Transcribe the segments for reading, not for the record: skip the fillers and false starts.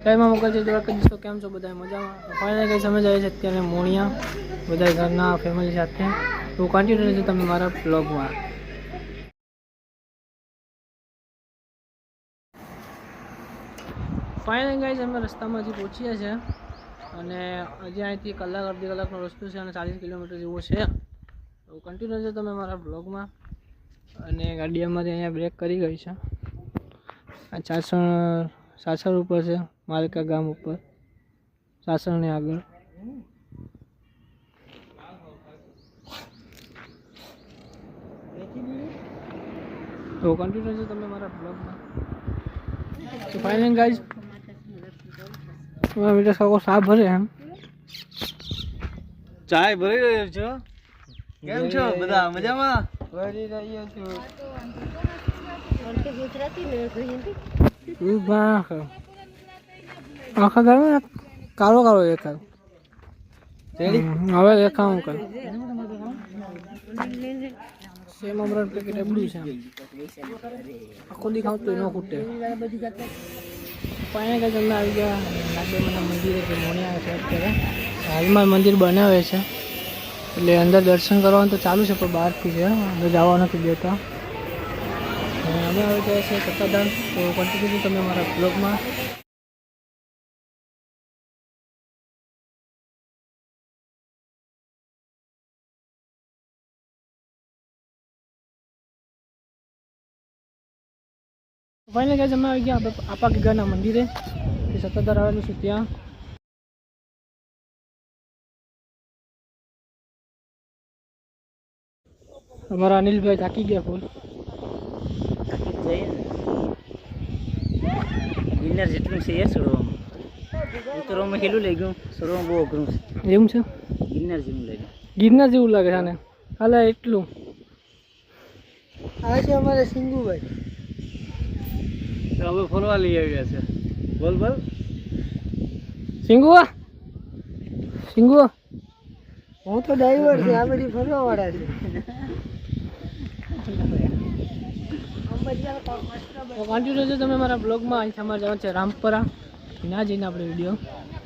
કઈમાં મોકલ છે દ્વારકા દીશો કેમ છો બધા મજામાં? ફાઇનલી કઈ સમજ આવે છે અત્યારે મોણિયા બધા ઘરના ફેમિલી સાથે તો કન્ટિન્યુ રહેજો તમે મારા બ્લોગમાં. ફાઇનલી ગાઈઝ અમે રસ્તામાં હજી પહોંચ્યા છે અને હજી અહીંથી કલાક અડધી કલાકનો રસ્તો છે અને 40 કિલોમીટર જેવો છે. તો કન્ટિન્યુ રહેજો તમે મારા બ્લોગમાં. અને ગાડી અમારી અહીંયા બ્રેક કરી ગઈ છે. આ સાસણ ઉપર છે, માલકા ગામ ઉપર, સાસણની આગળ. તો કન્ટિન્યુ છે તમે મારા બ્લોગમાં. તો ફાઇનલ ગાઈઝ બેટા સકો સાફ ભરે એમ ચાય ભરી રહ્યો છો. કેમ છો બધા મજામાં? ભરી રહ્યો છું. આખા ઘરમાં કાળો કાળો દેખાય. હવે દેખાવું કર સેમ અમરણ પેકેટ એબડું છે આખો દેખાવ તો ન ખૂટે. પાણી કે તમને આવી ગયા નાગદેવના મંદિરે જે મોણિયા છે અત્યારે હાલમાં મંદિર બનાવે છે એટલે અંદર દર્શન કરવાનું તો ચાલુ છે પણ બહારથી છે, અંદર જવા નથી દેતા. અમે આવી ગયા છે કતાદાન. તો કન્ટિન્યુ તમે મારા બ્લોગમાં. ફાઇનલી ગાઈઝ અમે આવી ગયા આપા ગીગાના મંદિરે, એ સત્તાધાર આવેલું છે ત્યાં. અમારા અનિલભાઈ થાકી ગયા ફૂલ. ગિરનાર જેટલું છે એ સરોવામાં ઉતરવામાં હેલું લઈ ગયું, સરોવામાં બહુ અઘરું છે. એવું છે? ગિરનાર જેવું લાગ્યું. ગિરનાર જેવું લાગે છે ને હાલે એટલું. આવે છે અમારે સિંગુભાઈ. હવે ફરવા લઈ આવ્યા છે. બોલ બોલ સિંગુઆ સિંગુઆ. હું તો ડ્રાઈવર છે, આ બધી ફરવા વાળા છે. કન્ટિન્યુ છે તમે મારા બ્લોગમાં. અહીંથી અમારે જવાનું છે રામપરા, ના જઈને આપણે વિડીયો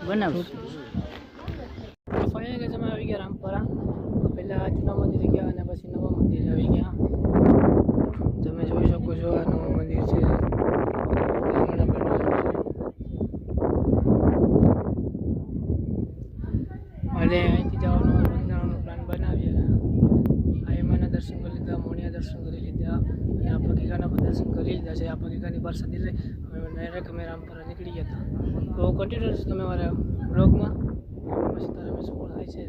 બનાવીશું. ફાઇનલી તમે આવી ગયા રામપરા. પહેલાં જૂના મંદિરે ગયા અને પછી નવા મંદિરે આવી ગયા. તમે જોઈ શકો છો આ નવું મંદિર છે. અને અહીંથી જવાનો બંધારણનો પ્લાન બનાવ્યા. આ એમાંના દર્શન કરી લીધા, મોણિયા દર્શન કરી લીધા અને આપણા ગીગાના પણ દર્શન કરી લીધા છે. આપણા ગીગાની પ્રસાદી લઈ અમે ડાયરેક્ટ અમે રામપરા નીકળી ગયા હતા. તો કન્ટિન્યુ તમે મારા બ્લોગમાં. પછી તારે અમે શું થાય છે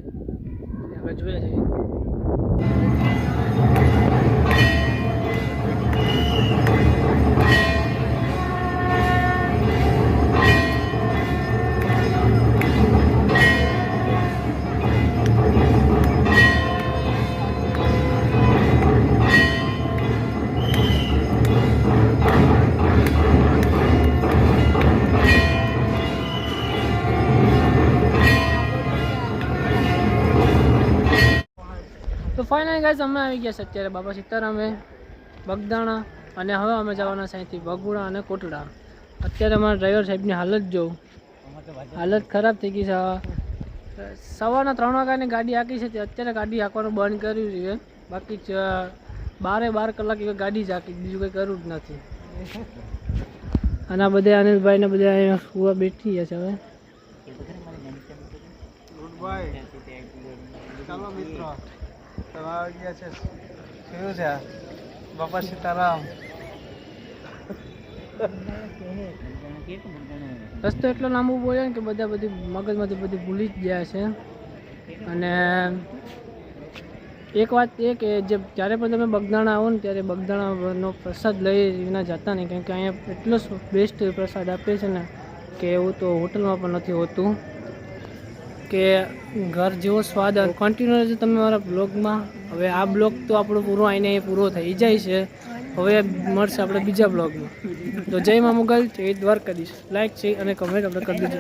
આપણે જોયા જઈએ. તો ફાઇનલી ગાઈઝ અમે આવી ગયા છે અત્યારે બાબા સીતારામે, બગદાણા અને હવે અમે જવાના છે અહીંથી બગુડા અને કોટડા. અત્યારે અમારા ડ્રાઈવર સાહેબની હાલત જોઉં, હાલત ખરાબ થઈ ગઈ છે. સવારના 3 વાગ્યાની ગાડી હાંકી છે તે અત્યારે ગાડી હાંકવાનું બંધ કર્યું છે. બાકી 12 કલાક એવી ગાડી જ હાંકી, બીજું કંઈ કરવું જ નથી. અને આ બધા અનિલભાઈ ને બધા અહીંયા સુવા બેઠી ગયા છે. હવે ચાલો મિત્રો આવી ગયા છે. કેવું છે બાપા સીતારામ? રસ્તો એટલો લાંબો બોલ્યો ને કે બધા બધી મગજમાંથી બધી ભૂલી જ ગયા છે. અને એક વાત એ કે જ્યારે પણ તમે બગદાણા આવો ને ત્યારે બગદાણાનો પ્રસાદ લઈ વિના જતા નહીં, કેમ કે અહીંયા એટલો બેસ્ટ પ્રસાદ આપે છે ને કે એવું તો હોટલમાં પણ નથી હોતું, કે ઘર જેવો સ્વાદ. કન્ટિન્યુ છે તમે મારા બ્લોગમાં. હવે આ બ્લોગ તો આપણો પૂરો આવીને પૂરો થઈ જાય છે. હવે મળશે આપણે બીજા બ્લોગમાં. તો જય મા મોગલ, જય દ્વારકાધીશ. લાઈક છે અને કમેન્ટ આપણે કરી દેજો.